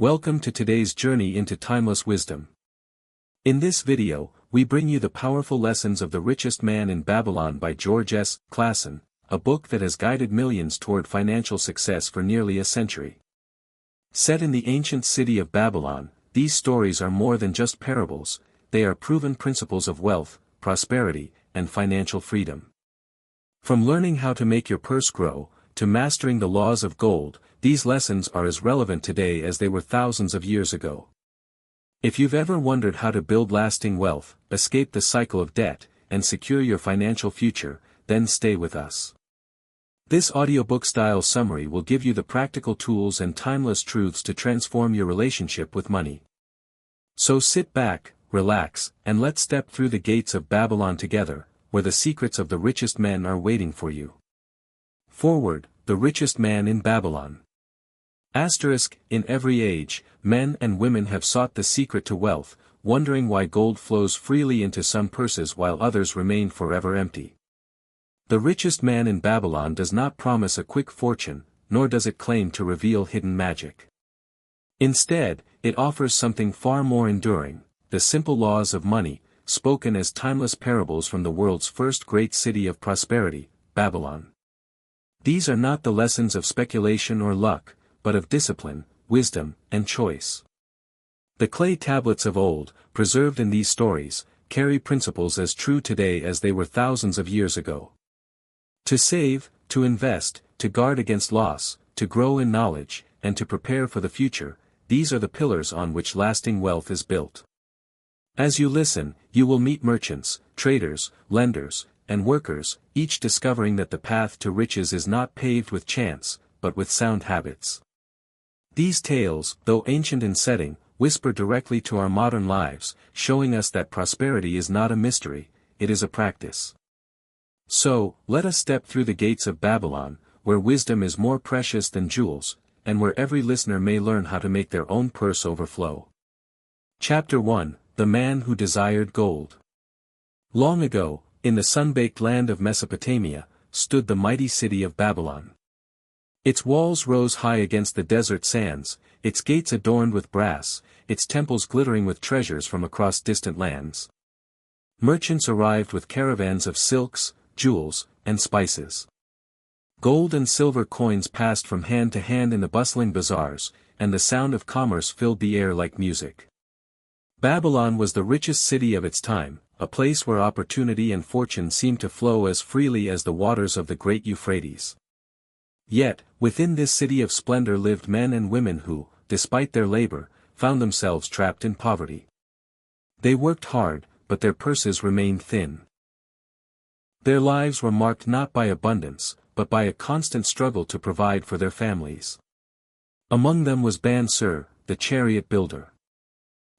Welcome to today's journey into timeless wisdom. In this video, we bring you the powerful lessons of The Richest Man in Babylon by George S. Clason, a book that has guided millions toward financial success for nearly a century. Set in the ancient city of Babylon, these stories are more than just parables, they are proven principles of wealth, prosperity, and financial freedom. From learning how to make your purse grow, to mastering the laws of gold, these lessons are as relevant today as they were thousands of years ago. If you've ever wondered how to build lasting wealth, escape the cycle of debt, and secure your financial future, then stay with us. This audiobook-style summary will give you the practical tools and timeless truths to transform your relationship with money. So sit back, relax, and let's step through the gates of Babylon together, where the secrets of the richest men are waiting for you. Forward, the richest man in Babylon. In every age, men and women have sought the secret to wealth, wondering why gold flows freely into some purses while others remain forever empty. The richest man in Babylon does not promise a quick fortune, nor does it claim to reveal hidden magic. Instead, it offers something far more enduring, the simple laws of money, spoken as timeless parables from the world's first great city of prosperity, Babylon. These are not the lessons of speculation or luck, but of discipline, wisdom, and choice. The clay tablets of old, preserved in these stories, carry principles as true today as they were thousands of years ago. To save, to invest, to guard against loss, to grow in knowledge, and to prepare for the future, these are the pillars on which lasting wealth is built. As you listen, you will meet merchants, traders, lenders, and workers, each discovering that the path to riches is not paved with chance, but with sound habits. These tales, though ancient in setting, whisper directly to our modern lives, showing us that prosperity is not a mystery, it is a practice. So, let us step through the gates of Babylon, where wisdom is more precious than jewels, and where every listener may learn how to make their own purse overflow. Chapter 1, The Man Who Desired Gold. Long ago, in the sun-baked land of Mesopotamia, stood the mighty city of Babylon. Its walls rose high against the desert sands, its gates adorned with brass, its temples glittering with treasures from across distant lands. Merchants arrived with caravans of silks, jewels, and spices. Gold and silver coins passed from hand to hand in the bustling bazaars, and the sound of commerce filled the air like music. Babylon was the richest city of its time, a place where opportunity and fortune seemed to flow as freely as the waters of the great Euphrates. Yet, within this city of splendor lived men and women who, despite their labor, found themselves trapped in poverty. They worked hard, but their purses remained thin. Their lives were marked not by abundance, but by a constant struggle to provide for their families. Among them was Bansur, the chariot builder.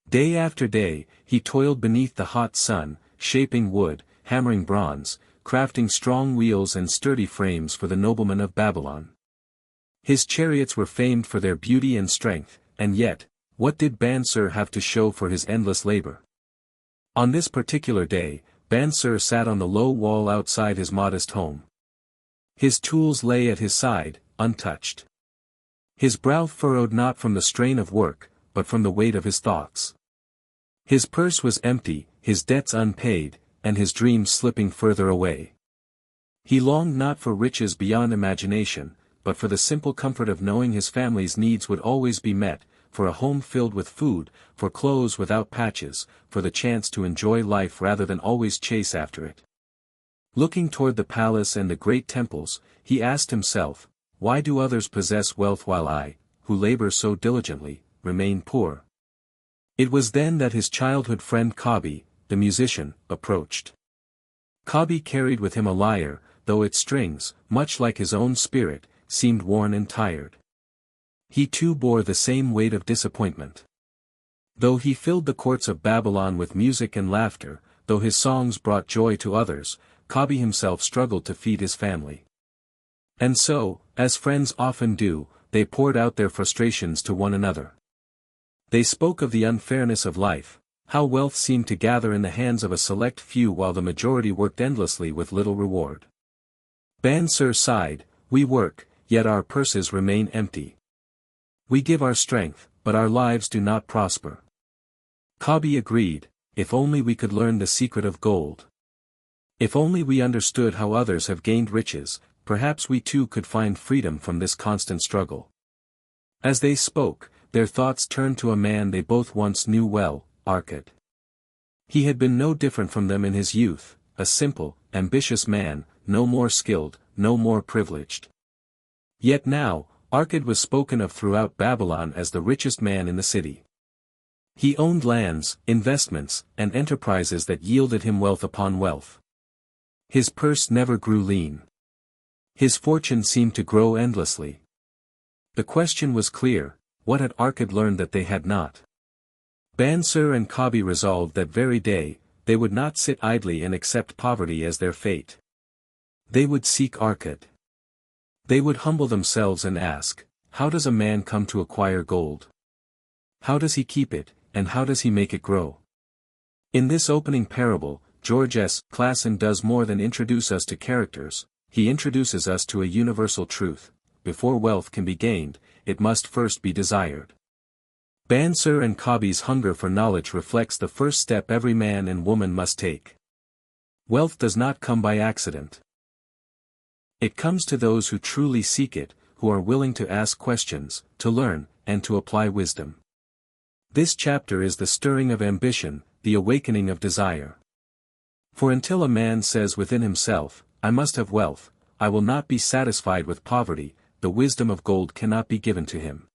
Day after day, he toiled beneath the hot sun, shaping wood, hammering bronze, crafting strong wheels and sturdy frames for the noblemen of Babylon. His chariots were famed for their beauty and strength, and yet, what did Bansur have to show for his endless labor? On this particular day, Bansur sat on the low wall outside his modest home. His tools lay at his side, untouched. His brow furrowed not from the strain of work, but from the weight of his thoughts. His purse was empty, his debts unpaid, and his dreams slipping further away. He longed not for riches beyond imagination, but for the simple comfort of knowing his family's needs would always be met, for a home filled with food, for clothes without patches, for the chance to enjoy life rather than always chase after it. Looking toward the palace and the great temples, he asked himself, why do others possess wealth while I, who labor so diligently, remain poor? It was then that his childhood friend Kabi, the musician, approached. Kabi carried with him a lyre, though its strings, much like his own spirit, seemed worn and tired. He too bore the same weight of disappointment. Though he filled the courts of Babylon with music and laughter, though his songs brought joy to others, Kabi himself struggled to feed his family. And so, as friends often do, they poured out their frustrations to one another. They spoke of the unfairness of life, how wealth seemed to gather in the hands of a select few while the majority worked endlessly with little reward. Bansur sighed, we work, yet our purses remain empty. We give our strength, but our lives do not prosper. Kabi agreed, if only we could learn the secret of gold. If only we understood how others have gained riches, perhaps we too could find freedom from this constant struggle. As they spoke, their thoughts turned to a man they both once knew well, Arkad. He had been no different from them in his youth, a simple, ambitious man, no more skilled, no more privileged. Yet now, Arkad was spoken of throughout Babylon as the richest man in the city. He owned lands, investments, and enterprises that yielded him wealth upon wealth. His purse never grew lean. His fortune seemed to grow endlessly. The question was clear, what had Arkad learned that they had not? Bansir and Kabi resolved that very day, they would not sit idly and accept poverty as their fate. They would seek Arkad. They would humble themselves and ask, how does a man come to acquire gold? How does he keep it, and how does he make it grow? In this opening parable, Clason does more than introduce us to characters, he introduces us to a universal truth: before wealth can be gained, it must first be desired. Bansir and Kabi's hunger for knowledge reflects the first step every man and woman must take. Wealth does not come by accident. It comes to those who truly seek it, who are willing to ask questions, to learn, and to apply wisdom. This chapter is the stirring of ambition, the awakening of desire. For until a man says within himself, I must have wealth, I will not be satisfied with poverty, the wisdom of gold cannot be given to him.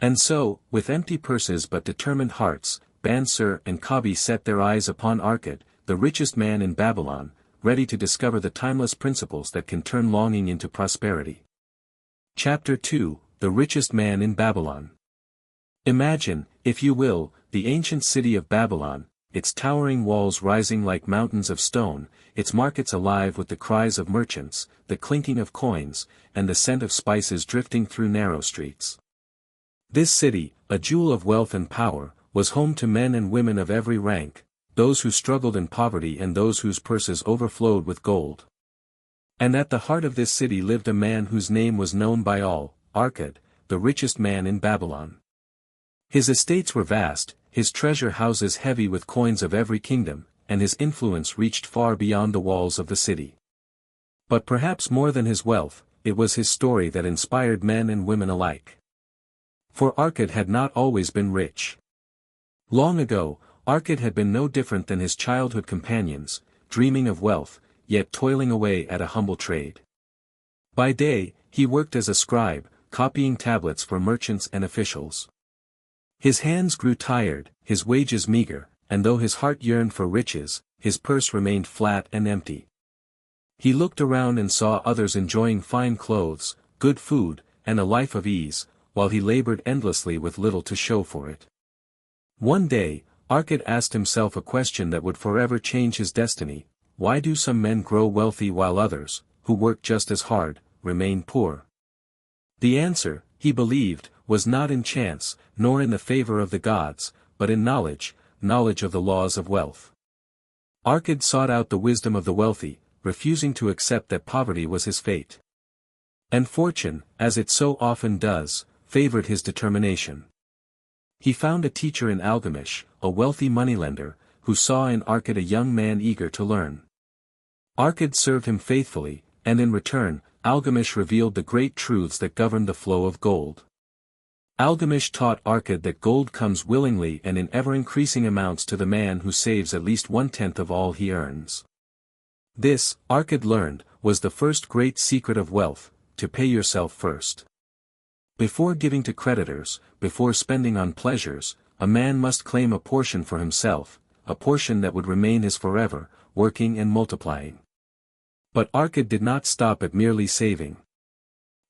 And so, with empty purses but determined hearts, Bansir and Kabi set their eyes upon Arkad, the richest man in Babylon, ready to discover the timeless principles that can turn longing into prosperity. Chapter 2, The Richest Man in Babylon. Imagine, if you will, the ancient city of Babylon, its towering walls rising like mountains of stone, its markets alive with the cries of merchants, the clinking of coins, and the scent of spices drifting through narrow streets. This city, a jewel of wealth and power, was home to men and women of every rank, those who struggled in poverty and those whose purses overflowed with gold. And at the heart of this city lived a man whose name was known by all, Arkad, the richest man in Babylon. His estates were vast, his treasure houses heavy with coins of every kingdom, and his influence reached far beyond the walls of the city. But perhaps more than his wealth, it was his story that inspired men and women alike. For Arkad had not always been rich. Long ago, Arkad had been no different than his childhood companions, dreaming of wealth, yet toiling away at a humble trade. By day, he worked as a scribe, copying tablets for merchants and officials. His hands grew tired, his wages meager, and though his heart yearned for riches, his purse remained flat and empty. He looked around and saw others enjoying fine clothes, good food, and a life of ease, while he labored endlessly with little to show for it. One day, Arkad asked himself a question that would forever change his destiny: why do some men grow wealthy while others, who work just as hard, remain poor? The answer, he believed, was not in chance, nor in the favor of the gods, but in knowledge of the laws of wealth. Arkad sought out the wisdom of the wealthy, refusing to accept that poverty was his fate. And fortune, as it so often does, favored his determination. He found a teacher in Algamish, a wealthy moneylender, who saw in Arkad a young man eager to learn. Arkad served him faithfully, and in return, Algamish revealed the great truths that govern the flow of gold. Algamish taught Arkad that gold comes willingly and in ever-increasing amounts to the man who saves at least 1/10 of all he earns. This, Arkad learned, was the first great secret of wealth: to pay yourself first. Before giving to creditors, before spending on pleasures, a man must claim a portion for himself, a portion that would remain his forever, working and multiplying. But Arkad did not stop at merely saving.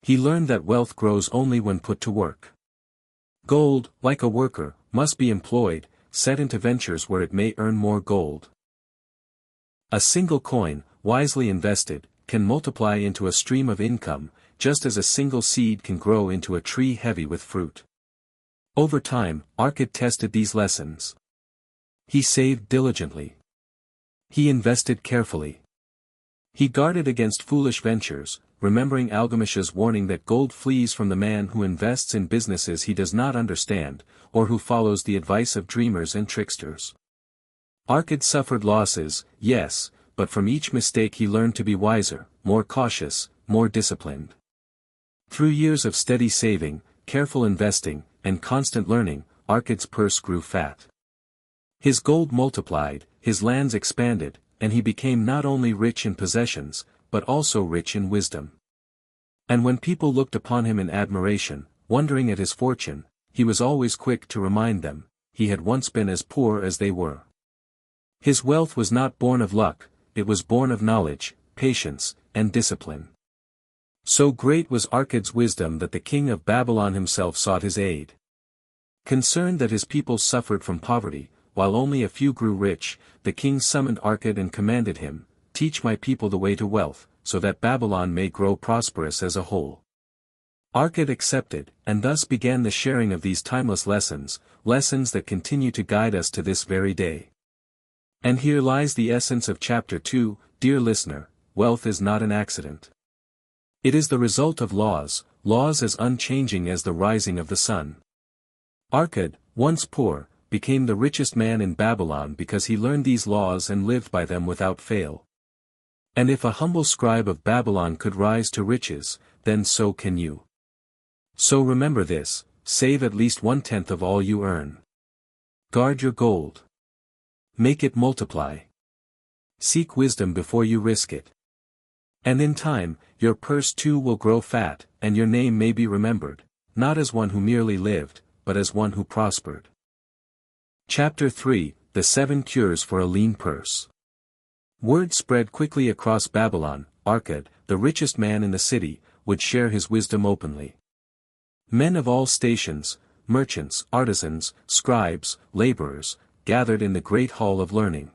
He learned that wealth grows only when put to work. Gold, like a worker, must be employed, set into ventures where it may earn more gold. A single coin, wisely invested, can multiply into a stream of income, just as a single seed can grow into a tree heavy with fruit. Over time, Arkad tested these lessons. He saved diligently. He invested carefully. He guarded against foolish ventures, remembering Algamish's warning that gold flees from the man who invests in businesses he does not understand, or who follows the advice of dreamers and tricksters. Arkad suffered losses, yes, but from each mistake he learned to be wiser, more cautious, more disciplined. Through years of steady saving, careful investing, and constant learning, Arkad's purse grew fat. His gold multiplied, his lands expanded, and he became not only rich in possessions, but also rich in wisdom. And when people looked upon him in admiration, wondering at his fortune, he was always quick to remind them, he had once been as poor as they were. His wealth was not born of luck, it was born of knowledge, patience, and discipline. So great was Arkad's wisdom that the king of Babylon himself sought his aid. Concerned that his people suffered from poverty, while only a few grew rich, the king summoned Arkad and commanded him, "Teach my people the way to wealth, so that Babylon may grow prosperous as a whole." Arkad accepted, and thus began the sharing of these timeless lessons, lessons that continue to guide us to this very day. And here lies the essence of Chapter 2, dear listener, wealth is not an accident. It is the result of laws, laws as unchanging as the rising of the sun. Arkad, once poor, became the richest man in Babylon because he learned these laws and lived by them without fail. And if a humble scribe of Babylon could rise to riches, then so can you. So remember this, save at least 1/10 of all you earn. Guard your gold. Make it multiply. Seek wisdom before you risk it. And in time, your purse too will grow fat, and your name may be remembered, not as one who merely lived, but as one who prospered. Chapter 3, The 7 Cures for a Lean Purse. Word spread quickly across Babylon, Arkad, the richest man in the city, would share his wisdom openly. Men of all stations, merchants, artisans, scribes, laborers, gathered in the great hall of learning.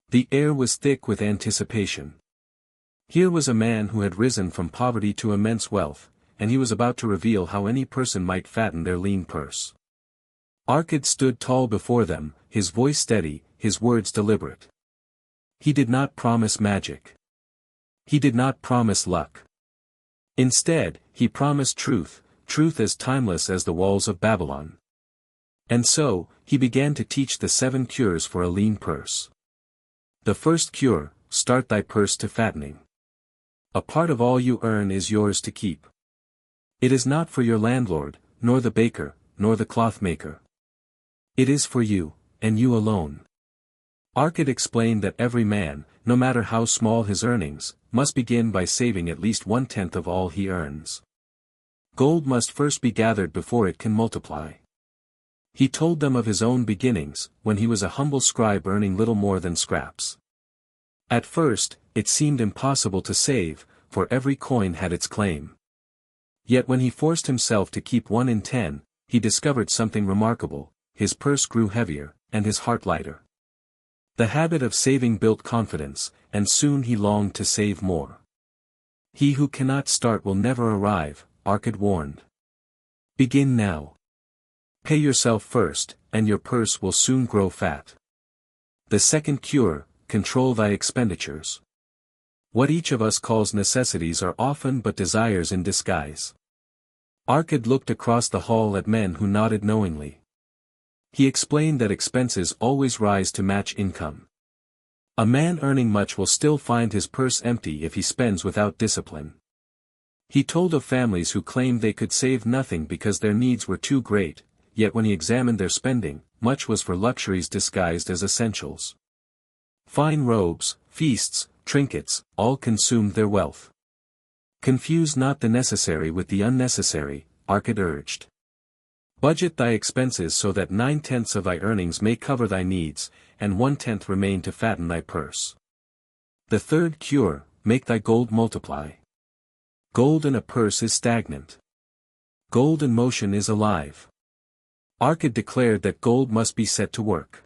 The air was thick with anticipation. Here was a man who had risen from poverty to immense wealth, and he was about to reveal how any person might fatten their lean purse. Arkad stood tall before them, his voice steady, his words deliberate. He did not promise magic. He did not promise luck. Instead, he promised truth, truth as timeless as the walls of Babylon. And so, he began to teach the 7 cures for a lean purse. The first cure, start thy purse to fattening. A part of all you earn is yours to keep. It is not for your landlord, nor the baker, nor the clothmaker. It is for you, and you alone. Arkad explained that every man, no matter how small his earnings, must begin by saving at least 1/10 of all he earns. Gold must first be gathered before it can multiply. He told them of his own beginnings, when he was a humble scribe earning little more than scraps. At first, it seemed impossible to save, for every coin had its claim. Yet when he forced himself to keep 1 in 10, he discovered something remarkable. His purse grew heavier, and his heart lighter. The habit of saving built confidence, and soon he longed to save more. He who cannot start will never arrive, Arkad warned. Begin now. Pay yourself first, and your purse will soon grow fat. The second cure, control thy expenditures. What each of us calls necessities are often but desires in disguise. Arkad looked across the hall at men who nodded knowingly. He explained that expenses always rise to match income. A man earning much will still find his purse empty if he spends without discipline. He told of families who claimed they could save nothing because their needs were too great, yet when he examined their spending, much was for luxuries disguised as essentials. Fine robes, feasts, trinkets, all consumed their wealth. Confuse not the necessary with the unnecessary, Arkad urged. Budget thy expenses so that 9/10 of thy earnings may cover thy needs, and 1/10 remain to fatten thy purse. The third cure, make thy gold multiply. Gold in a purse is stagnant. Gold in motion is alive. Arkad declared that gold must be set to work.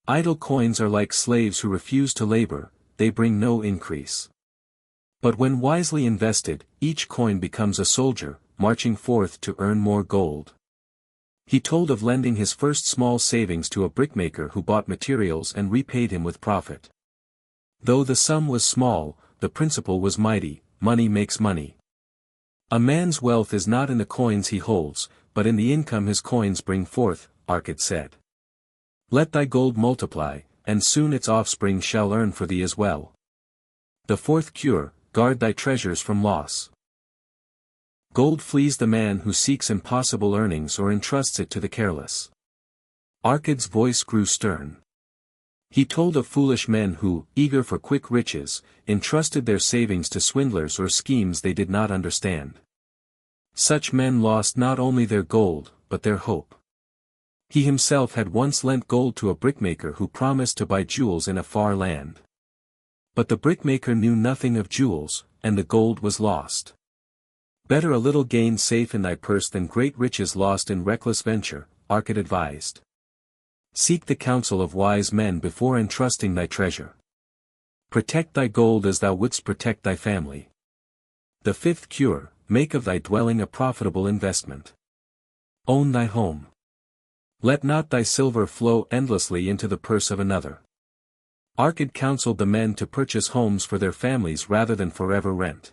Idle coins are like slaves who refuse to labor, they bring no increase. But when wisely invested, each coin becomes a soldier, marching forth to earn more gold. He told of lending his first small savings to a brickmaker who bought materials and repaid him with profit. Though the sum was small, the principle was mighty, money makes money. A man's wealth is not in the coins he holds, but in the income his coins bring forth, Arcad said. Let thy gold multiply, and soon its offspring shall earn for thee as well. The fourth cure, guard thy treasures from loss. Gold flees the man who seeks impossible earnings or entrusts it to the careless. Arcad's voice grew stern. He told of foolish men who, eager for quick riches, entrusted their savings to swindlers or schemes they did not understand. Such men lost not only their gold, but their hope. He himself had once lent gold to a brickmaker who promised to buy jewels in a far land. But the brickmaker knew nothing of jewels, and the gold was lost. Better a little gain safe in thy purse than great riches lost in reckless venture, Arcad advised. Seek the counsel of wise men before entrusting thy treasure. Protect thy gold as thou wouldst protect thy family. The fifth cure, make of thy dwelling a profitable investment. Own thy home. Let not thy silver flow endlessly into the purse of another. Arcad counseled the men to purchase homes for their families rather than forever rent.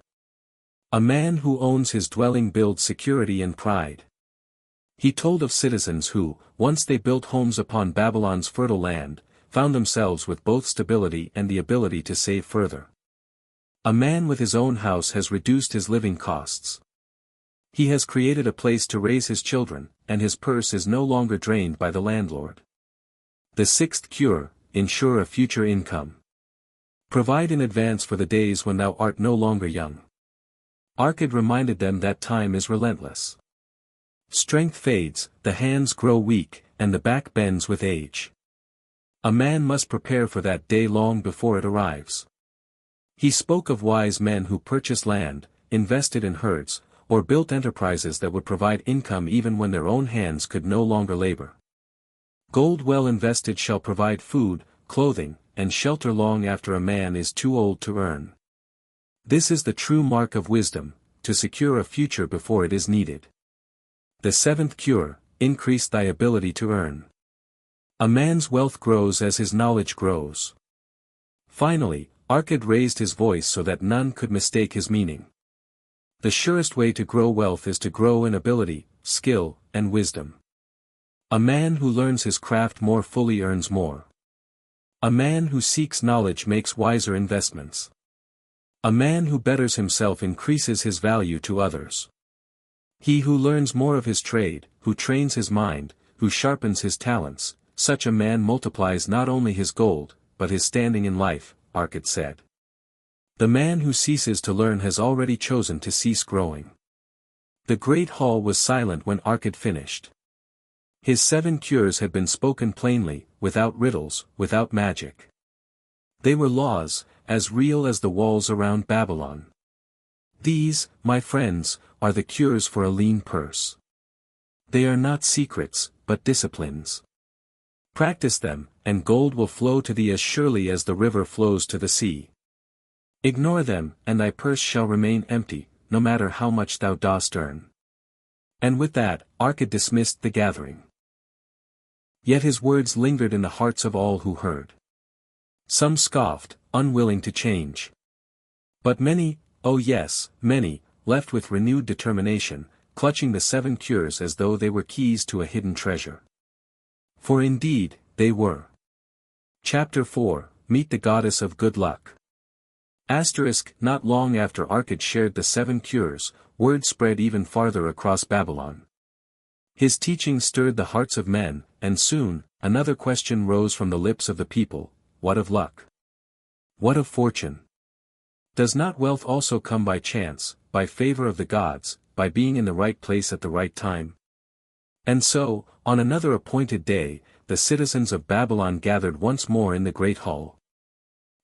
A man who owns his dwelling builds security and pride. He told of citizens who, once they built homes upon Babylon's fertile land, found themselves with both stability and the ability to save further. A man with his own house has reduced his living costs. He has created a place to raise his children, and his purse is no longer drained by the landlord. The sixth cure, ensure a future income. Provide in advance for the days when thou art no longer young. Arcad reminded them that time is relentless. Strength fades, the hands grow weak, and the back bends with age. A man must prepare for that day long before it arrives. He spoke of wise men who purchased land, invested in herds, or built enterprises that would provide income even when their own hands could no longer labor. Gold well invested shall provide food, clothing, and shelter long after a man is too old to earn. This is the true mark of wisdom, to secure a future before it is needed. The seventh cure, increase thy ability to earn. A man's wealth grows as his knowledge grows. Finally, Arcad raised his voice so that none could mistake his meaning. The surest way to grow wealth is to grow in ability, skill, and wisdom. A man who learns his craft more fully earns more. A man who seeks knowledge makes wiser investments. A man who betters himself increases his value to others. He who learns more of his trade, who trains his mind, who sharpens his talents, such a man multiplies not only his gold, but his standing in life, Arcad said. The man who ceases to learn has already chosen to cease growing. The great hall was silent when Arcad finished. His 7 cures had been spoken plainly, without riddles, without magic. They were laws, as real as the walls around Babylon. These, my friends, are the cures for a lean purse. They are not secrets, but disciplines. Practice them, and gold will flow to thee as surely as the river flows to the sea. Ignore them, and thy purse shall remain empty, no matter how much thou dost earn. And with that, Arcad dismissed the gathering. Yet his words lingered in the hearts of all who heard. Some scoffed, unwilling to change. But many, oh yes, many, left with renewed determination, clutching the 7 cures as though they were keys to a hidden treasure. For indeed, they were. Chapter 4, Meet the Goddess of Good Luck. Not long after Arcad shared the 7 cures, word spread even farther across Babylon. His teaching stirred the hearts of men, and soon, another question rose from the lips of the people: what of luck? What of fortune? Does not wealth also come by chance, by favor of the gods, by being in the right place at the right time? And so, on another appointed day, the citizens of Babylon gathered once more in the great hall.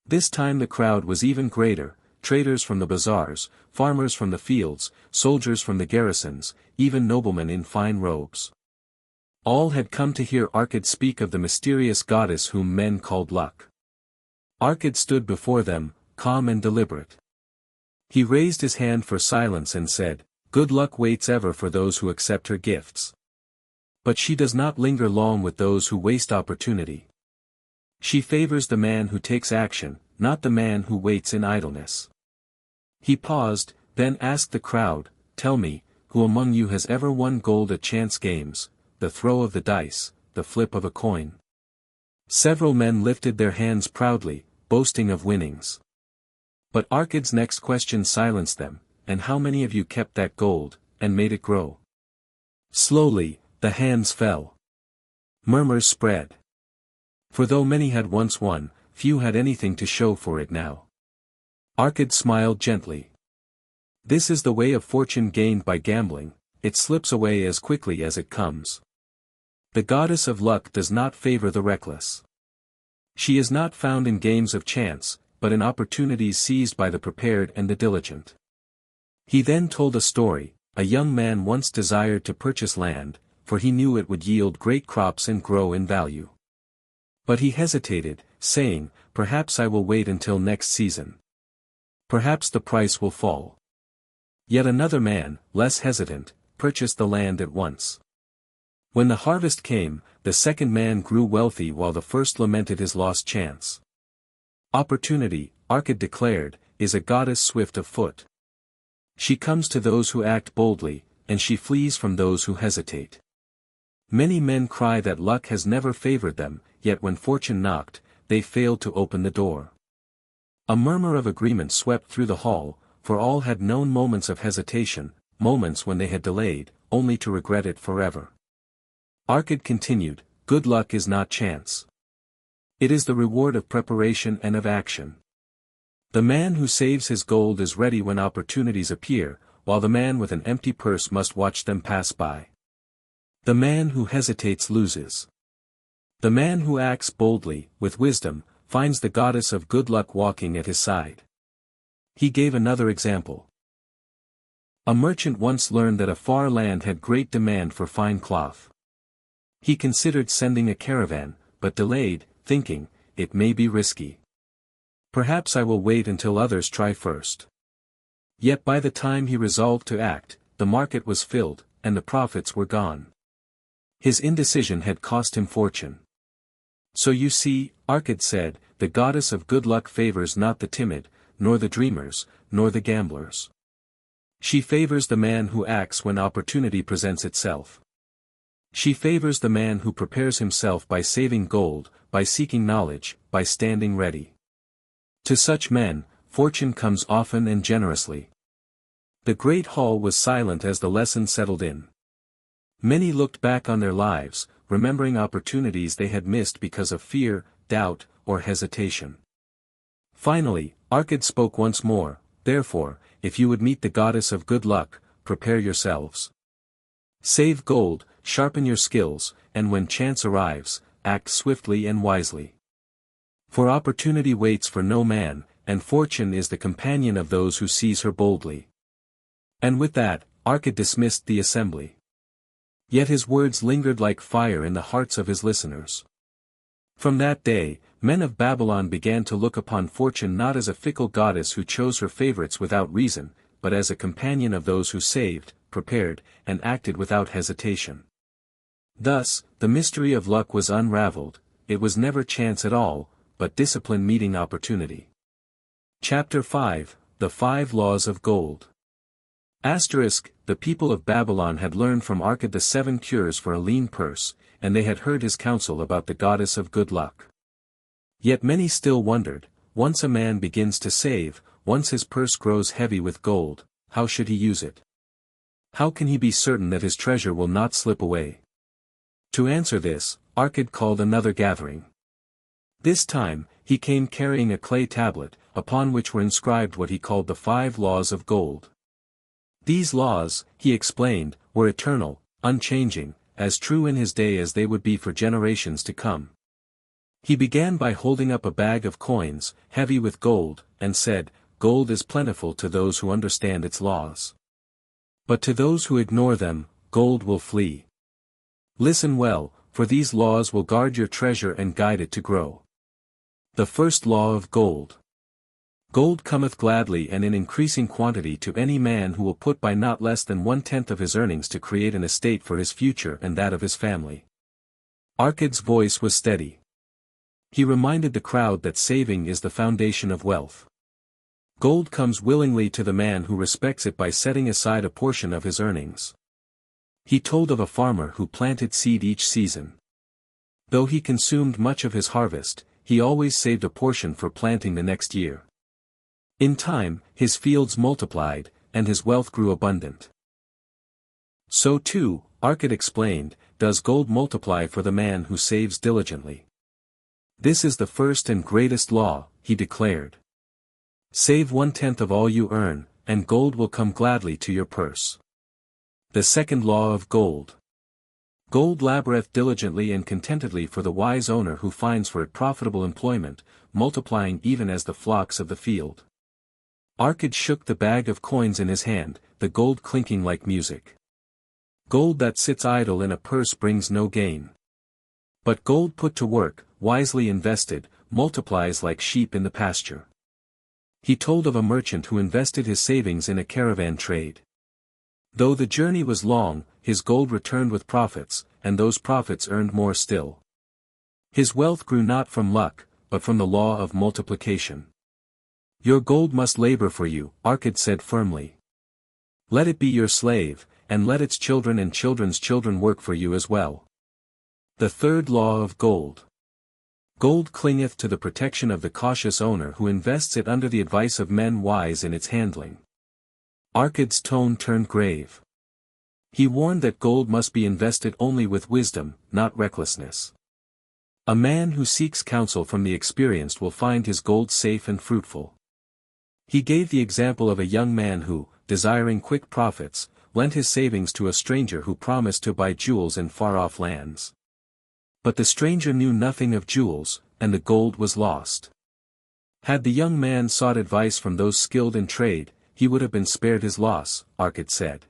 This time the crowd was even greater, traders from the bazaars, farmers from the fields, soldiers from the garrisons, even noblemen in fine robes. All had come to hear Arcad speak of the mysterious goddess whom men called Luck. Arcad stood before them, calm and deliberate. He raised his hand for silence and said, "Good luck waits ever for those who accept her gifts. But she does not linger long with those who waste opportunity. She favors the man who takes action, not the man who waits in idleness." He paused, then asked the crowd, "Tell me, who among you has ever won gold at chance games, the throw of the dice, the flip of a coin?" Several men lifted their hands proudly, boasting of winnings. But Arkad's next question silenced them, "And how many of you kept that gold, and made it grow?" Slowly, the hands fell. Murmurs spread. For though many had once won, few had anything to show for it now. Arkad smiled gently. This is the way of fortune gained by gambling, it slips away as quickly as it comes. The goddess of luck does not favor the reckless. She is not found in games of chance, but in opportunities seized by the prepared and the diligent. He then told a story. A young man once desired to purchase land, for he knew it would yield great crops and grow in value. But he hesitated, saying, "Perhaps I will wait until next season. Perhaps the price will fall." Yet another man, less hesitant, purchased the land at once. When the harvest came, the second man grew wealthy while the first lamented his lost chance. Opportunity, Arkad declared, is a goddess swift of foot. She comes to those who act boldly, and she flees from those who hesitate. Many men cry that luck has never favored them, yet when fortune knocked, they failed to open the door. A murmur of agreement swept through the hall, for all had known moments of hesitation, moments when they had delayed, only to regret it forever. Arkad continued, "Good luck is not chance. It is the reward of preparation and of action. The man who saves his gold is ready when opportunities appear, while the man with an empty purse must watch them pass by. The man who hesitates loses. The man who acts boldly, with wisdom, finds the goddess of good luck walking at his side." He gave another example. A merchant once learned that a far land had great demand for fine cloth. He considered sending a caravan, but delayed, thinking, "It may be risky. Perhaps I will wait until others try first." Yet by the time he resolved to act, the market was filled, and the profits were gone. His indecision had cost him fortune. "So you see," Arkad said, "the goddess of good luck favors not the timid, nor the dreamers, nor the gamblers. She favors the man who acts when opportunity presents itself. She favors the man who prepares himself by saving gold, by seeking knowledge, by standing ready. To such men, fortune comes often and generously." The great hall was silent as the lesson settled in. Many looked back on their lives, remembering opportunities they had missed because of fear, doubt, or hesitation. Finally, Arkad spoke once more, "Therefore, if you would meet the goddess of good luck, prepare yourselves. Save gold, sharpen your skills, and when chance arrives, act swiftly and wisely. For opportunity waits for no man, and fortune is the companion of those who seize her boldly." And with that, Arkad dismissed the assembly. Yet his words lingered like fire in the hearts of his listeners. From that day, men of Babylon began to look upon fortune not as a fickle goddess who chose her favorites without reason, but as a companion of those who saved, prepared, and acted without hesitation. Thus, the mystery of luck was unraveled. It was never chance at all, but discipline meeting opportunity. Chapter 5, The 5 Laws of Gold. The people of Babylon had learned from Arkad the 7 cures for a lean purse, and they had heard his counsel about the goddess of good luck. Yet many still wondered, once a man begins to save, once his purse grows heavy with gold, how should he use it? How can he be certain that his treasure will not slip away? To answer this, Arkad called another gathering. This time, he came carrying a clay tablet, upon which were inscribed what he called the 5 laws of gold. These laws, he explained, were eternal, unchanging, as true in his day as they would be for generations to come. He began by holding up a bag of coins, heavy with gold, and said, "Gold is plentiful to those who understand its laws. But to those who ignore them, gold will flee. Listen well, for these laws will guard your treasure and guide it to grow." The first law of gold. Gold cometh gladly and in increasing quantity to any man who will put by not less than 1/10 of his earnings to create an estate for his future and that of his family. Arkad's voice was steady. He reminded the crowd that saving is the foundation of wealth. Gold comes willingly to the man who respects it by setting aside a portion of his earnings. He told of a farmer who planted seed each season. Though he consumed much of his harvest, he always saved a portion for planting the next year. In time, his fields multiplied, and his wealth grew abundant. So too, Arkad explained, does gold multiply for the man who saves diligently. This is the first and greatest law, he declared. Save 1/10 of all you earn, and gold will come gladly to your purse. The second law of gold. Gold laboureth diligently and contentedly for the wise owner who finds for it profitable employment, multiplying even as the flocks of the field. Arkad shook the bag of coins in his hand, the gold clinking like music. Gold that sits idle in a purse brings no gain. But gold put to work, wisely invested, multiplies like sheep in the pasture. He told of a merchant who invested his savings in a caravan trade. Though the journey was long, his gold returned with profits, and those profits earned more still. His wealth grew not from luck, but from the law of multiplication. Your gold must labor for you, Arkad said firmly. Let it be your slave, and let its children and children's children work for you as well. The third law of gold. Gold clingeth to the protection of the cautious owner who invests it under the advice of men wise in its handling. Arkad's tone turned grave. He warned that gold must be invested only with wisdom, not recklessness. A man who seeks counsel from the experienced will find his gold safe and fruitful. He gave the example of a young man who, desiring quick profits, lent his savings to a stranger who promised to buy jewels in far-off lands. But the stranger knew nothing of jewels, and the gold was lost. Had the young man sought advice from those skilled in trade, he would have been spared his loss, Arkad said.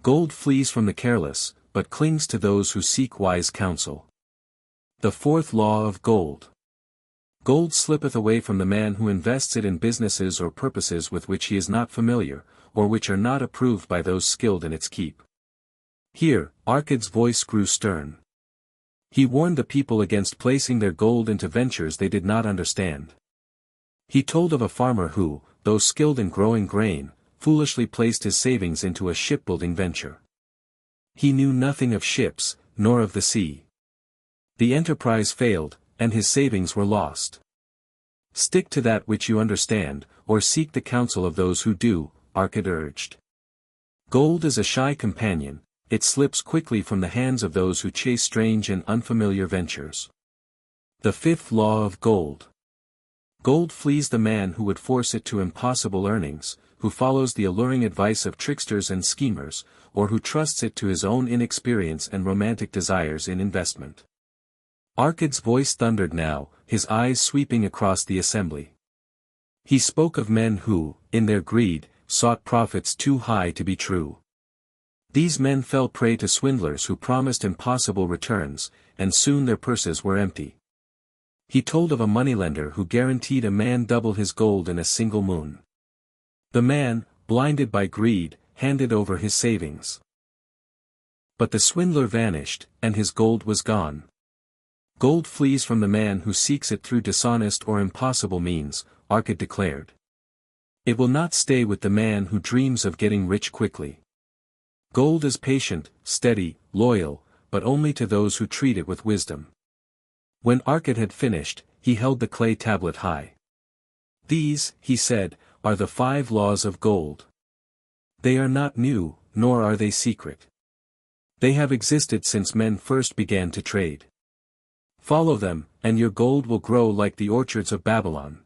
Gold flees from the careless, but clings to those who seek wise counsel. The fourth law of gold. Gold slippeth away from the man who invests it in businesses or purposes with which he is not familiar, or which are not approved by those skilled in its keep. Here, Arkad's voice grew stern. He warned the people against placing their gold into ventures they did not understand. He told of a farmer who, though skilled in growing grain, foolishly placed his savings into a shipbuilding venture. He knew nothing of ships, nor of the sea. The enterprise failed, and his savings were lost. Stick to that which you understand, or seek the counsel of those who do, Arkad urged. Gold is a shy companion, it slips quickly from the hands of those who chase strange and unfamiliar ventures. The fifth law of gold. Gold flees the man who would force it to impossible earnings, who follows the alluring advice of tricksters and schemers, or who trusts it to his own inexperience and romantic desires in investment. Arkad's voice thundered now, his eyes sweeping across the assembly. He spoke of men who, in their greed, sought profits too high to be true. These men fell prey to swindlers who promised impossible returns, and soon their purses were empty. He told of a moneylender who guaranteed a man double his gold in a single moon. The man, blinded by greed, handed over his savings. But the swindler vanished, and his gold was gone. Gold flees from the man who seeks it through dishonest or impossible means, Arkad declared. It will not stay with the man who dreams of getting rich quickly. Gold is patient, steady, loyal, but only to those who treat it with wisdom. When Arkad had finished, he held the clay tablet high. These, he said, are the 5 laws of gold. They are not new, nor are they secret. They have existed since men first began to trade. Follow them, and your gold will grow like the orchards of Babylon.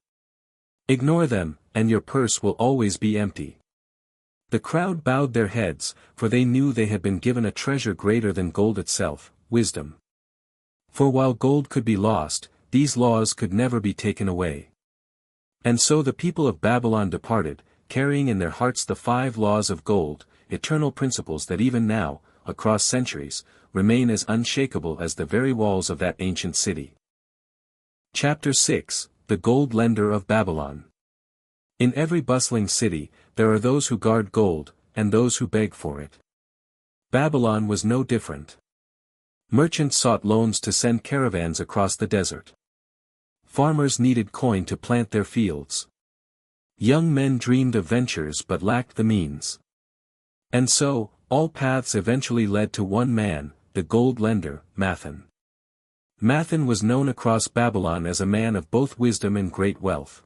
Ignore them, and your purse will always be empty. The crowd bowed their heads, for they knew they had been given a treasure greater than gold itself, wisdom. For while gold could be lost, these laws could never be taken away. And so the people of Babylon departed, carrying in their hearts the 5 laws of gold, eternal principles that even now, across centuries, remain as unshakable as the very walls of that ancient city. Chapter 6, The Gold Lender of Babylon. In every bustling city, there are those who guard gold, and those who beg for it. Babylon was no different. Merchants sought loans to send caravans across the desert. Farmers needed coin to plant their fields. Young men dreamed of ventures but lacked the means. And so, all paths eventually led to one man, the gold lender, Mathan. Mathan was known across Babylon as a man of both wisdom and great wealth.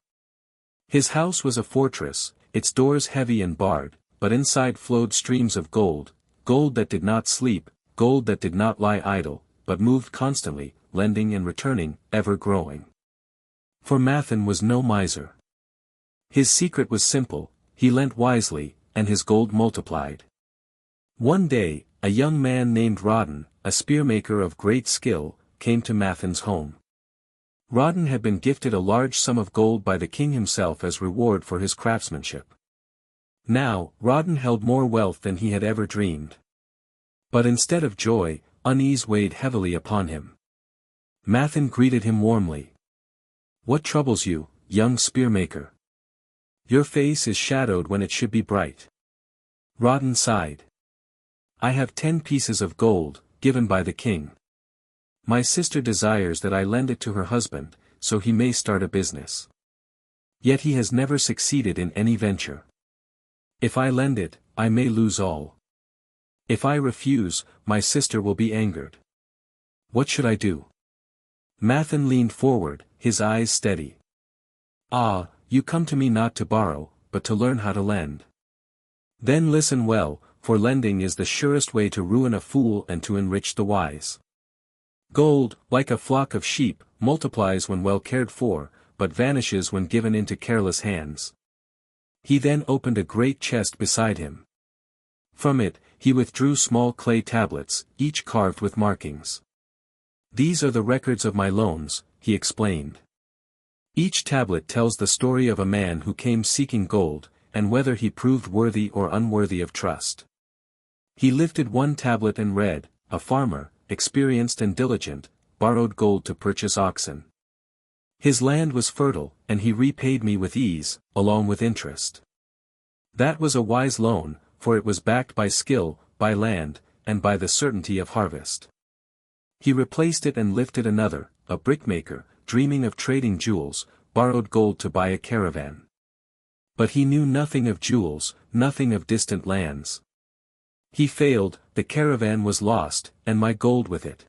His house was a fortress, its doors heavy and barred, but inside flowed streams of gold, gold that did not sleep, gold that did not lie idle, but moved constantly, lending and returning, ever growing. For Mathan was no miser. His secret was simple: he lent wisely, and his gold multiplied. One day, a young man named Rodden, a spearmaker of great skill, came to Mathan's home. Rodden had been gifted a large sum of gold by the king himself as reward for his craftsmanship. Now, Rodden held more wealth than he had ever dreamed. But instead of joy, unease weighed heavily upon him. Mathan greeted him warmly. "What troubles you, young spearmaker? Your face is shadowed when it should be bright." Rodden sighed. "I have 10 pieces of gold, given by the king. My sister desires that I lend it to her husband, so he may start a business. Yet he has never succeeded in any venture. If I lend it, I may lose all. If I refuse, my sister will be angered. What should I do?" Mathan leaned forward, his eyes steady. "Ah, you come to me not to borrow, but to learn how to lend. Then listen well, for lending is the surest way to ruin a fool and to enrich the wise. Gold, like a flock of sheep, multiplies when well cared for, but vanishes when given into careless hands." He then opened a great chest beside him. From it, he withdrew small clay tablets, each carved with markings. "These are the records of my loans," he explained. "Each tablet tells the story of a man who came seeking gold, and whether he proved worthy or unworthy of trust." He lifted one tablet and read, "A farmer, experienced and diligent, borrowed gold to purchase oxen. His land was fertile, and he repaid me with ease, along with interest. That was a wise loan, for it was backed by skill, by land, and by the certainty of harvest." He replaced it and lifted another, a brickmaker, dreaming of trading jewels, borrowed gold to buy a caravan. But he knew nothing of jewels, nothing of distant lands. He failed, the caravan was lost, and my gold with it.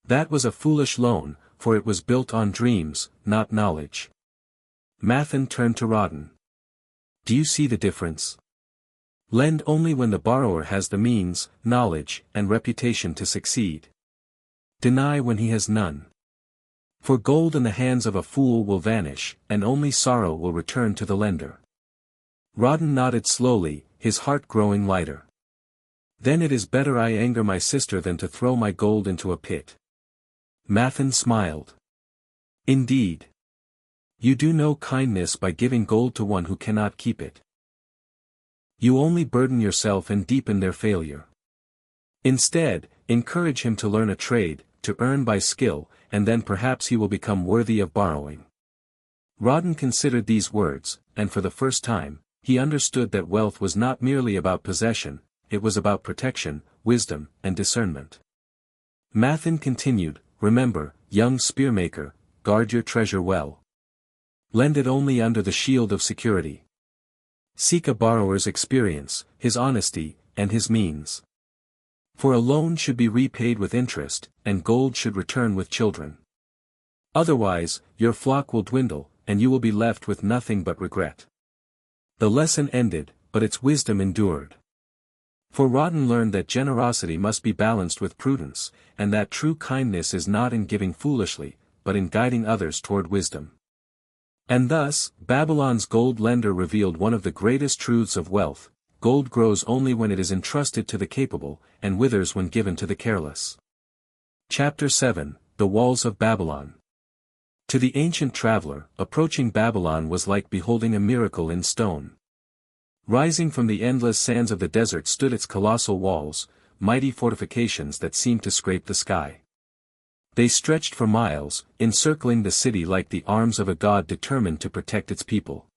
That was a foolish loan, for it was built on dreams, not knowledge. Mathan turned to Rodden. "Do you see the difference? Lend only when the borrower has the means, knowledge, and reputation to succeed. Deny when he has none. For gold in the hands of a fool will vanish, and only sorrow will return to the lender." Rodden nodded slowly, his heart growing lighter. "Then it is better I anger my sister than to throw my gold into a pit." Mathan smiled. "Indeed. You do no kindness by giving gold to one who cannot keep it. You only burden yourself and deepen their failure. Instead, encourage him to learn a trade, to earn by skill, and then perhaps he will become worthy of borrowing." Rodden considered these words, and for the first time, he understood that wealth was not merely about possession, it was about protection, wisdom, and discernment. Mathan continued, "Remember, young spearmaker, guard your treasure well. Lend it only under the shield of security. Seek a borrower's experience, his honesty, and his means. For a loan should be repaid with interest, and gold should return with children. Otherwise, your flock will dwindle, and you will be left with nothing but regret." The lesson ended, but its wisdom endured. For Rodden learned that generosity must be balanced with prudence, and that true kindness is not in giving foolishly, but in guiding others toward wisdom. And thus, Babylon's gold lender revealed one of the greatest truths of wealth: gold grows only when it is entrusted to the capable, and withers when given to the careless. Chapter 7, The Walls of Babylon. To the ancient traveler, approaching Babylon was like beholding a miracle in stone. Rising from the endless sands of the desert stood its colossal walls, mighty fortifications that seemed to scrape the sky. They stretched for miles, encircling the city like the arms of a god determined to protect its people.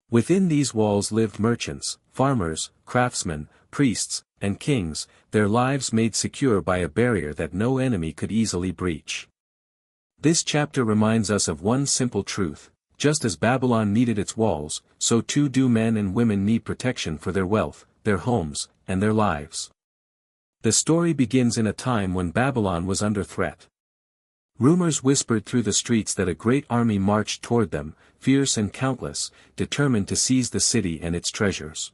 Within these walls lived merchants, farmers, craftsmen, priests, and kings, their lives made secure by a barrier that no enemy could easily breach. This chapter reminds us of one simple truth: just as Babylon needed its walls, so too do men and women need protection for their wealth, their homes, and their lives. The story begins in a time when Babylon was under threat. Rumors whispered through the streets that a great army marched toward them, fierce and countless, determined to seize the city and its treasures.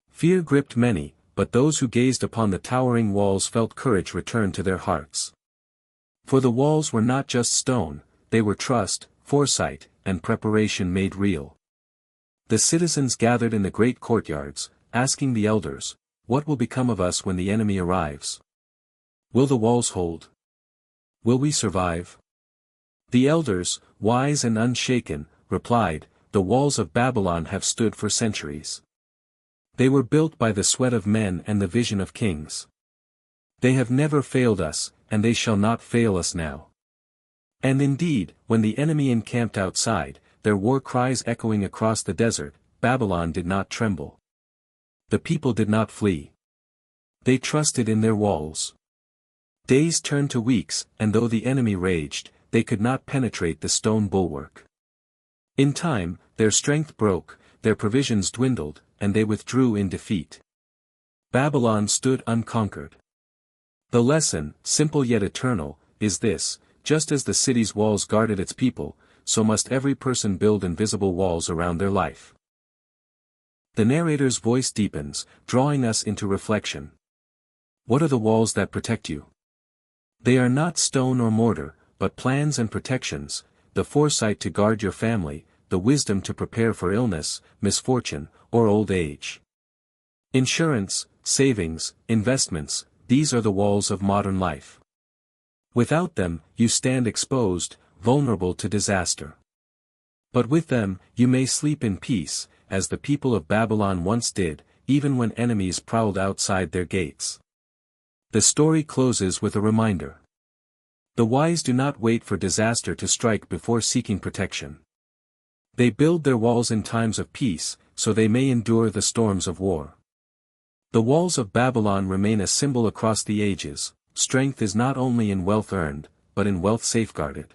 Fear gripped many, but those who gazed upon the towering walls felt courage return to their hearts. For the walls were not just stone, they were trust, foresight, and preparation made real. The citizens gathered in the great courtyards, asking the elders, "What will become of us when the enemy arrives? Will the walls hold? Will we survive?" The elders, wise and unshaken, replied, "The walls of Babylon have stood for centuries. They were built by the sweat of men and the vision of kings. They have never failed us, and they shall not fail us now." And indeed, when the enemy encamped outside, their war cries echoing across the desert, Babylon did not tremble. The people did not flee. They trusted in their walls. Days turned to weeks, and though the enemy raged, they could not penetrate the stone bulwark. In time, their strength broke, their provisions dwindled, and they withdrew in defeat. Babylon stood unconquered. The lesson, simple yet eternal, is this: just as the city's walls guarded its people, so must every person build invisible walls around their life. The narrator's voice deepens, drawing us into reflection. What are the walls that protect you? They are not stone or mortar, but plans and protections, the foresight to guard your family, the wisdom to prepare for illness, misfortune, or old age. Insurance, savings, investments, these are the walls of modern life. Without them, you stand exposed, vulnerable to disaster. But with them, you may sleep in peace, as the people of Babylon once did, even when enemies prowled outside their gates. The story closes with a reminder. The wise do not wait for disaster to strike before seeking protection. They build their walls in times of peace, so they may endure the storms of war. The walls of Babylon remain a symbol across the ages. Strength is not only in wealth earned, but in wealth safeguarded.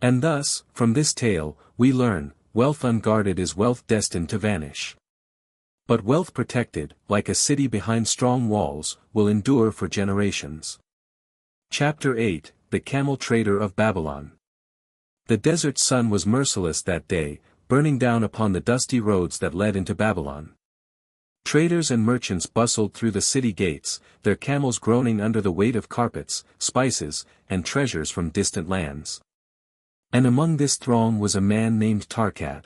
And thus, from this tale, we learn, wealth unguarded is wealth destined to vanish. But wealth protected, like a city behind strong walls, will endure for generations. Chapter 8, The Camel Trader of Babylon. The desert sun was merciless that day, burning down upon the dusty roads that led into Babylon. Traders and merchants bustled through the city gates, their camels groaning under the weight of carpets, spices, and treasures from distant lands. And among this throng was a man named Tarkad.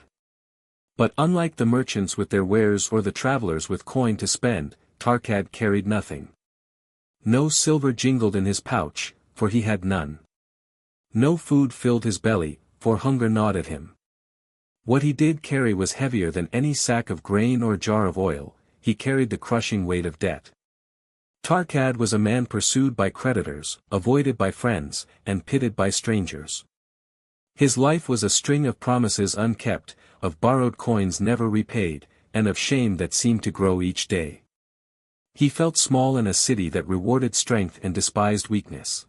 But unlike the merchants with their wares or the travelers with coin to spend, Tarkad carried nothing. No silver jingled in his pouch, for he had none. No food filled his belly, for hunger gnawed at him. What he did carry was heavier than any sack of grain or jar of oil. He carried the crushing weight of debt. Tarkad was a man pursued by creditors, avoided by friends, and pitied by strangers. His life was a string of promises unkept, of borrowed coins never repaid, and of shame that seemed to grow each day. He felt small in a city that rewarded strength and despised weakness.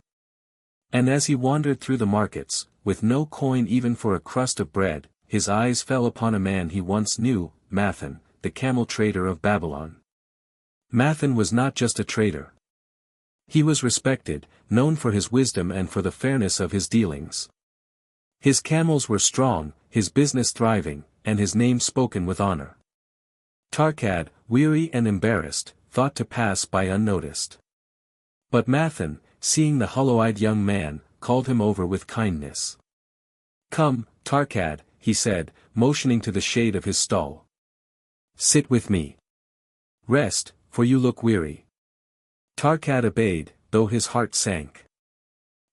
And as he wandered through the markets, with no coin even for a crust of bread, his eyes fell upon a man he once knew, Mathan, the camel trader of Babylon. Mathan was not just a trader. He was respected, known for his wisdom and for the fairness of his dealings. His camels were strong, his business thriving, and his name spoken with honor. Tarkad, weary and embarrassed, thought to pass by unnoticed. But Mathan, seeing the hollow-eyed young man, called him over with kindness. "Come, Tarkad," he said, motioning to the shade of his stall. "Sit with me. Rest, for you look weary." Tarkad obeyed, though his heart sank.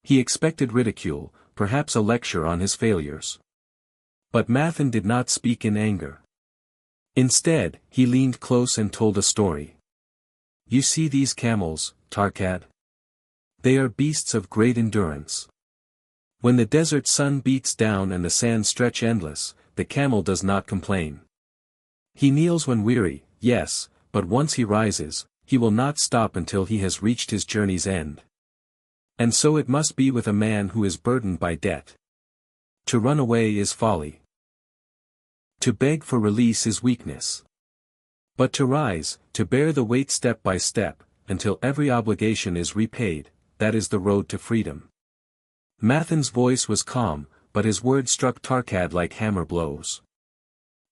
He expected ridicule, perhaps a lecture on his failures. But Mathan did not speak in anger. Instead, he leaned close and told a story. "You see these camels, Tarkad? They are beasts of great endurance. When the desert sun beats down and the sands stretch endless, the camel does not complain. He kneels when weary, yes, but once he rises, he will not stop until he has reached his journey's end. And so it must be with a man who is burdened by debt. To run away is folly. To beg for release is weakness. But to rise, to bear the weight step by step, until every obligation is repaid, that is the road to freedom. Mathan's voice was calm, but his words struck Tarkad like hammer blows.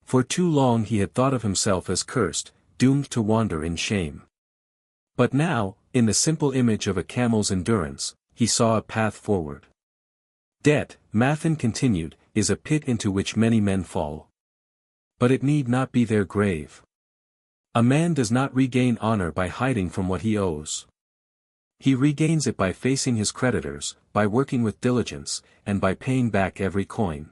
For too long he had thought of himself as cursed, doomed to wander in shame. But now, in the simple image of a camel's endurance, he saw a path forward. Debt, Mathan continued, is a pit into which many men fall. But it need not be their grave. A man does not regain honor by hiding from what he owes. He regains it by facing his creditors, by working with diligence, and by paying back every coin.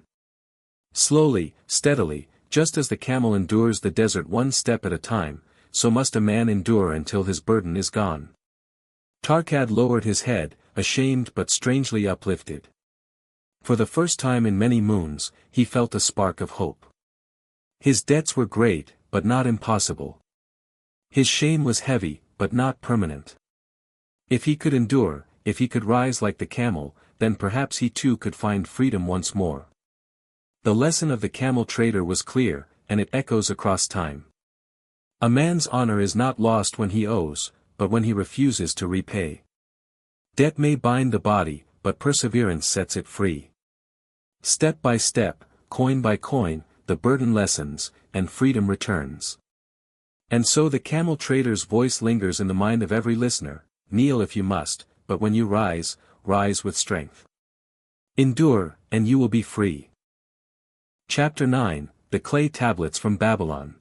Slowly, steadily, just as the camel endures the desert one step at a time, so must a man endure until his burden is gone. Tarkad lowered his head, ashamed but strangely uplifted. For the first time in many moons, he felt a spark of hope. His debts were great, but not impossible. His shame was heavy, but not permanent. If he could endure, if he could rise like the camel, then perhaps he too could find freedom once more. The lesson of the camel trader was clear, and it echoes across time. A man's honor is not lost when he owes, but when he refuses to repay. Debt may bind the body, but perseverance sets it free. Step by step, coin by coin, the burden lessens, and freedom returns. And so the camel trader's voice lingers in the mind of every listener: kneel if you must, but when you rise, rise with strength. Endure, and you will be free. Chapter 9, The Clay Tablets from Babylon.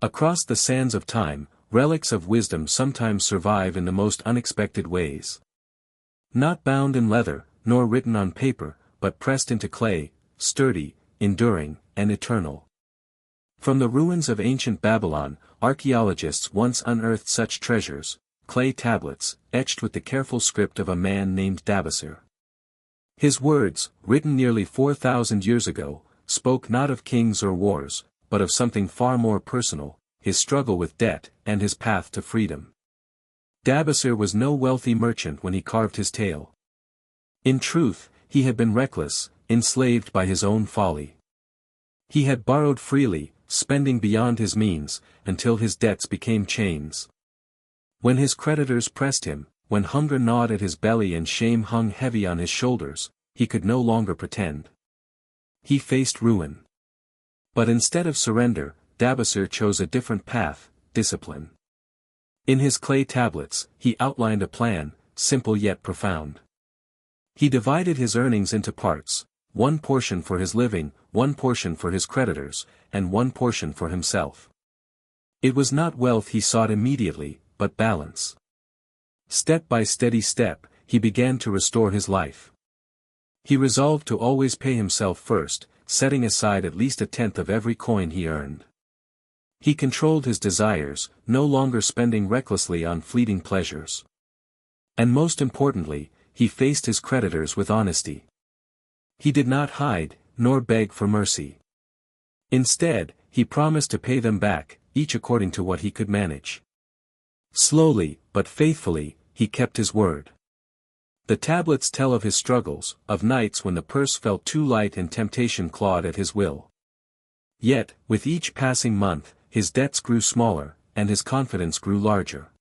Across the sands of time, relics of wisdom sometimes survive in the most unexpected ways. Not bound in leather, nor written on paper, but pressed into clay, sturdy, enduring, and eternal. From the ruins of ancient Babylon, archaeologists once unearthed such treasures: clay tablets, etched with the careful script of a man named Dabasir. His words, written nearly 4,000 years ago, spoke not of kings or wars, but of something far more personal: his struggle with debt, and his path to freedom. Dabasir was no wealthy merchant when he carved his tale. In truth, he had been reckless, enslaved by his own folly. He had borrowed freely, spending beyond his means, until his debts became chains. When his creditors pressed him, when hunger gnawed at his belly and shame hung heavy on his shoulders, he could no longer pretend. He faced ruin. But instead of surrender, Dabasir chose a different path: discipline. In his clay tablets, he outlined a plan, simple yet profound. He divided his earnings into parts: one portion for his living, one portion for his creditors, and one portion for himself. It was not wealth he sought immediately, but balance. Step by steady step, he began to restore his life. He resolved to always pay himself first, setting aside at least a tenth of every coin he earned. He controlled his desires, no longer spending recklessly on fleeting pleasures. And most importantly, he faced his creditors with honesty. He did not hide, nor beg for mercy. Instead, he promised to pay them back, each according to what he could manage. Slowly, but faithfully, he kept his word. The tablets tell of his struggles, of nights when the purse felt too light and temptation clawed at his will. Yet, with each passing month, his debts grew smaller, and his confidence grew larger.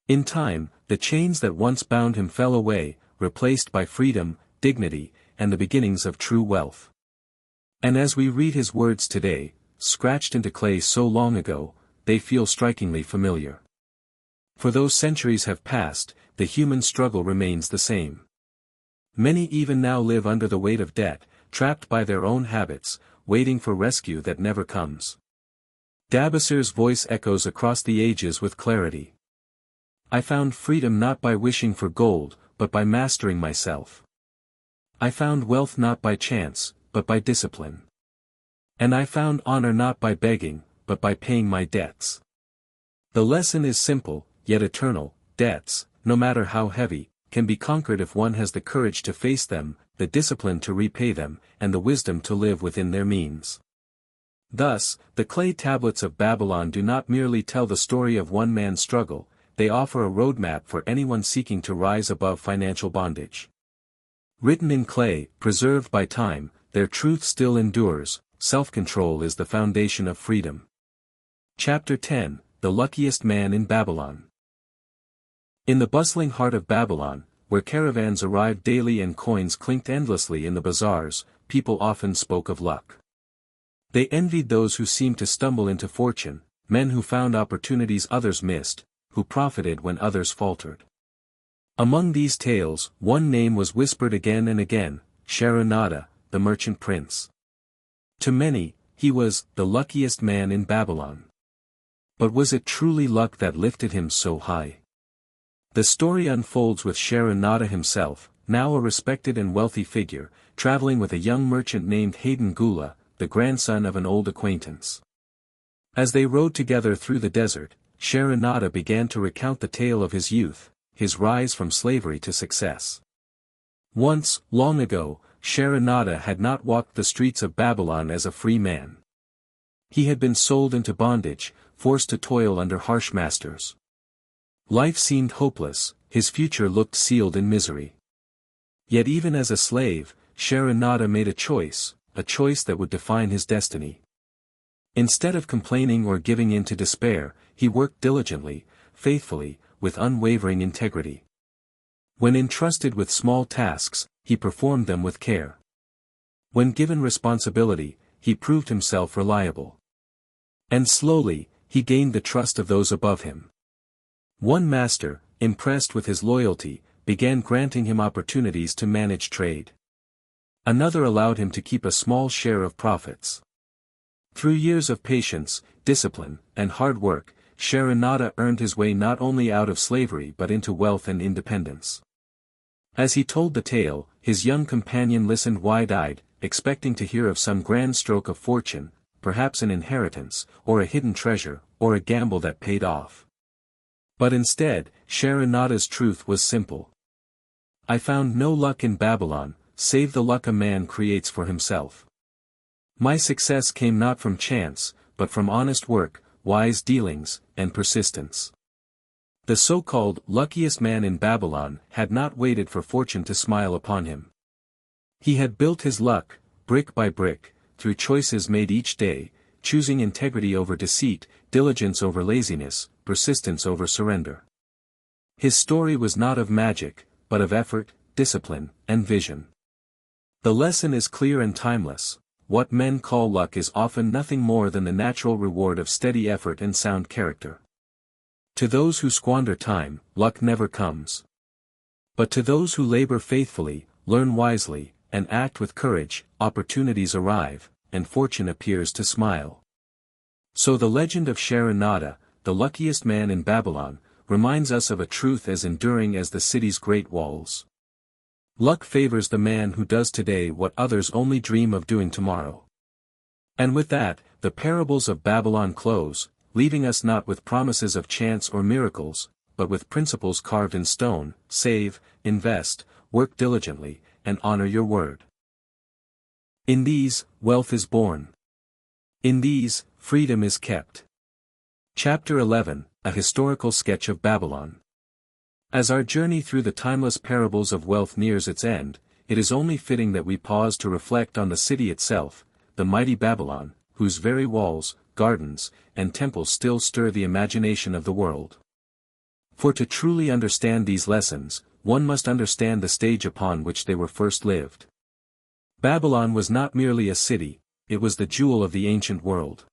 In time, the chains that once bound him fell away, replaced by freedom, dignity, and the beginnings of true wealth. And as we read his words today, scratched into clay so long ago, they feel strikingly familiar. For though centuries have passed, the human struggle remains the same. Many even now live under the weight of debt, trapped by their own habits, waiting for rescue that never comes. Dabasir's voice echoes across the ages with clarity. I found freedom not by wishing for gold, but by mastering myself. I found wealth not by chance, but by discipline. And I found honor not by begging, but by paying my debts. The lesson is simple, yet eternal: debts, no matter how heavy, can be conquered if one has the courage to face them, the discipline to repay them, and the wisdom to live within their means. Thus, the clay tablets of Babylon do not merely tell the story of one man's struggle, they offer a roadmap for anyone seeking to rise above financial bondage. Written in clay, preserved by time, their truth still endures. Self-control is the foundation of freedom. Chapter 10, The Luckiest Man in Babylon. In the bustling heart of Babylon, where caravans arrived daily and coins clinked endlessly in the bazaars, people often spoke of luck. They envied those who seemed to stumble into fortune, men who found opportunities others missed, who profited when others faltered. Among these tales, one name was whispered again and again, Sharonada, the merchant prince. To many, he was the luckiest man in Babylon. But was it truly luck that lifted him so high? The story unfolds with Sharonada himself, now a respected and wealthy figure, traveling with a young merchant named Hayden Gula, the grandson of an old acquaintance. As they rode together through the desert, Sharonada began to recount the tale of his youth, his rise from slavery to success. Once, long ago, Sharonada had not walked the streets of Babylon as a free man. He had been sold into bondage, forced to toil under harsh masters. Life seemed hopeless, his future looked sealed in misery. Yet even as a slave, Sharonada made a choice that would define his destiny. Instead of complaining or giving in to despair, he worked diligently, faithfully, with unwavering integrity. When entrusted with small tasks, he performed them with care. When given responsibility, he proved himself reliable. And slowly, he gained the trust of those above him. One master, impressed with his loyalty, began granting him opportunities to manage trade. Another allowed him to keep a small share of profits. Through years of patience, discipline, and hard work, Sharonada earned his way not only out of slavery but into wealth and independence. As he told the tale, his young companion listened wide-eyed, expecting to hear of some grand stroke of fortune, perhaps an inheritance, or a hidden treasure, or a gamble that paid off. But instead, Sharonada's truth was simple. I found no luck in Babylon, save the luck a man creates for himself. My success came not from chance, but from honest work, wise dealings, and persistence. The so-called luckiest man in Babylon had not waited for fortune to smile upon him. He had built his luck, brick by brick, through choices made each day, choosing integrity over deceit, diligence over laziness, persistence over surrender. His story was not of magic, but of effort, discipline, and vision. The lesson is clear and timeless. What men call luck is often nothing more than the natural reward of steady effort and sound character. To those who squander time, luck never comes. But to those who labor faithfully, learn wisely, and act with courage, opportunities arrive, and fortune appears to smile. So the legend of Sharonada, the luckiest man in Babylon, reminds us of a truth as enduring as the city's great walls. Luck favors the man who does today what others only dream of doing tomorrow. And with that, the parables of Babylon close, leaving us not with promises of chance or miracles, but with principles carved in stone: save, invest, work diligently, and honor your word. In these, wealth is born. In these, freedom is kept. Chapter 11, A Historical Sketch of Babylon. As our journey through the timeless parables of wealth nears its end, it is only fitting that we pause to reflect on the city itself, the mighty Babylon, whose very walls, gardens, and temples still stir the imagination of the world. For to truly understand these lessons, one must understand the stage upon which they were first lived. Babylon was not merely a city, it was the jewel of the ancient world.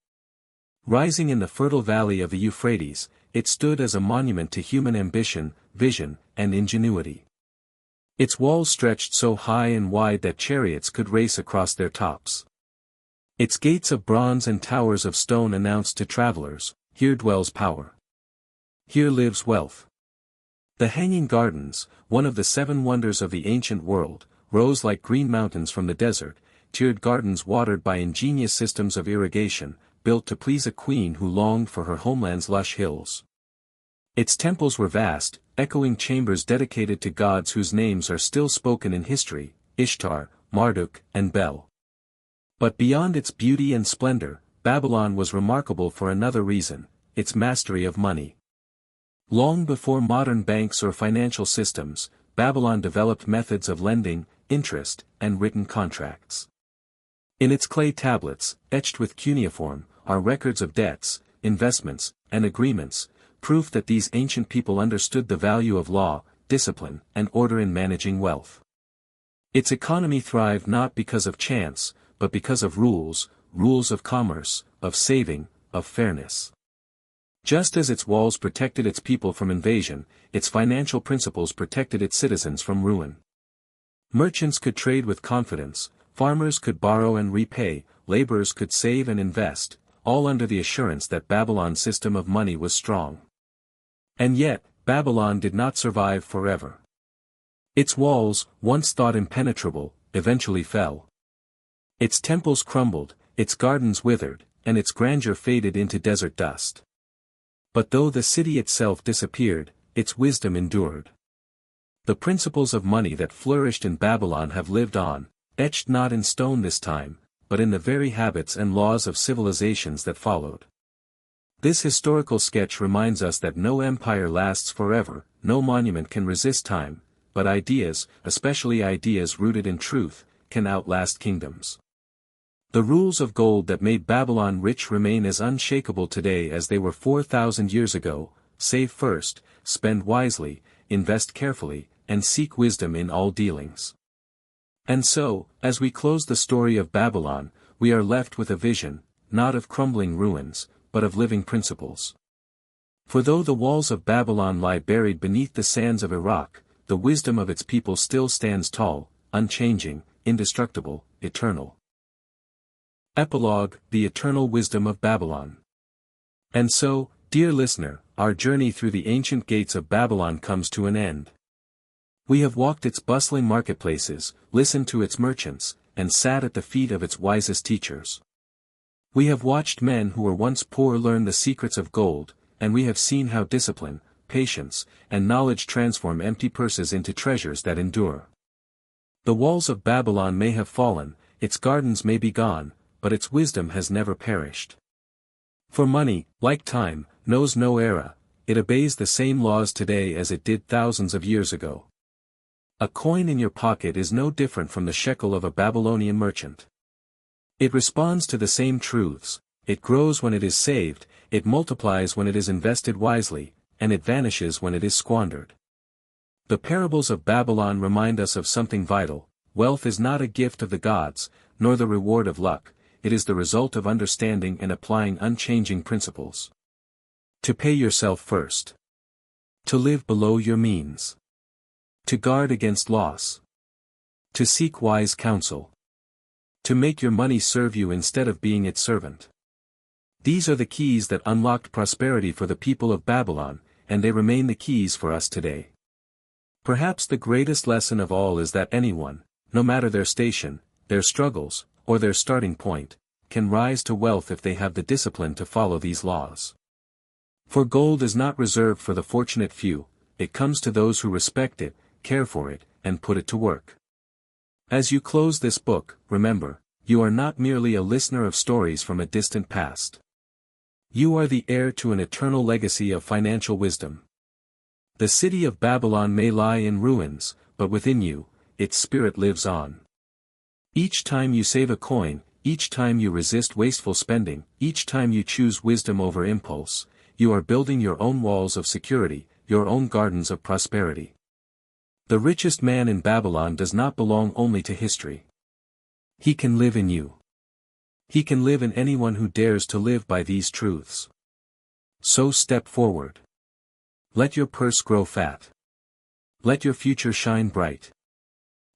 Rising in the fertile valley of the Euphrates, it stood as a monument to human ambition, vision, and ingenuity. Its walls stretched so high and wide that chariots could race across their tops. Its gates of bronze and towers of stone announced to travelers, "Here dwells power. Here lives wealth." The hanging gardens, one of the 7 wonders of the ancient world, rose like green mountains from the desert, tiered gardens watered by ingenious systems of irrigation, built to please a queen who longed for her homeland's lush hills. Its temples were vast, echoing chambers dedicated to gods whose names are still spoken in history: Ishtar, Marduk, and Bel. But beyond its beauty and splendor, Babylon was remarkable for another reason: its mastery of money. Long before modern banks or financial systems, Babylon developed methods of lending, interest, and written contracts. In its clay tablets, etched with cuneiform, are records of debts, investments, and agreements, proof that these ancient people understood the value of law, discipline, and order in managing wealth. Its economy thrived not because of chance, but because of rules, rules of commerce, of saving, of fairness. Just as its walls protected its people from invasion, its financial principles protected its citizens from ruin. Merchants could trade with confidence, farmers could borrow and repay, laborers could save and invest, all under the assurance that Babylon's system of money was strong. And yet, Babylon did not survive forever. Its walls, once thought impenetrable, eventually fell. Its temples crumbled, its gardens withered, and its grandeur faded into desert dust. But though the city itself disappeared, its wisdom endured. The principles of money that flourished in Babylon have lived on, etched not in stone this time, but in the very habits and laws of civilizations that followed. This historical sketch reminds us that no empire lasts forever, no monument can resist time, but ideas, especially ideas rooted in truth, can outlast kingdoms. The rules of gold that made Babylon rich remain as unshakable today as they were 4,000 years ago: save first, spend wisely, invest carefully, and seek wisdom in all dealings. And so, as we close the story of Babylon, we are left with a vision, not of crumbling ruins, but of living principles. For though the walls of Babylon lie buried beneath the sands of Iraq, the wisdom of its people still stands tall, unchanging, indestructible, eternal. Epilogue: The Eternal Wisdom of Babylon. And so, dear listener, our journey through the ancient gates of Babylon comes to an end. We have walked its bustling marketplaces, listened to its merchants, and sat at the feet of its wisest teachers. We have watched men who were once poor learn the secrets of gold, and we have seen how discipline, patience, and knowledge transform empty purses into treasures that endure. The walls of Babylon may have fallen, its gardens may be gone, but its wisdom has never perished. For money, like time, knows no era, it obeys the same laws today as it did thousands of years ago. A coin in your pocket is no different from the shekel of a Babylonian merchant. It responds to the same truths: it grows when it is saved, it multiplies when it is invested wisely, and it vanishes when it is squandered. The parables of Babylon remind us of something vital: wealth is not a gift of the gods, nor the reward of luck, it is the result of understanding and applying unchanging principles. To pay yourself first. To live below your means. To guard against loss. To seek wise counsel. To make your money serve you instead of being its servant. These are the keys that unlocked prosperity for the people of Babylon, and they remain the keys for us today. Perhaps the greatest lesson of all is that anyone, no matter their station, their struggles, or their starting point, can rise to wealth if they have the discipline to follow these laws. For gold is not reserved for the fortunate few, it comes to those who respect it, care for it, and put it to work. As you close this book, remember, you are not merely a listener of stories from a distant past. You are the heir to an eternal legacy of financial wisdom. The city of Babylon may lie in ruins, but within you, its spirit lives on. Each time you save a coin, each time you resist wasteful spending, each time you choose wisdom over impulse, you are building your own walls of security, your own gardens of prosperity. The richest man in Babylon does not belong only to history. He can live in you. He can live in anyone who dares to live by these truths. So step forward. Let your purse grow fat. Let your future shine bright.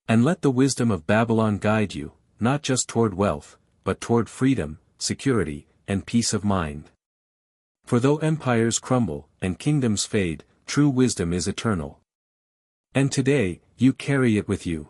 And let the wisdom of Babylon guide you, not just toward wealth, but toward freedom, security, and peace of mind. For though empires crumble, and kingdoms fade, true wisdom is eternal. And today, you carry it with you.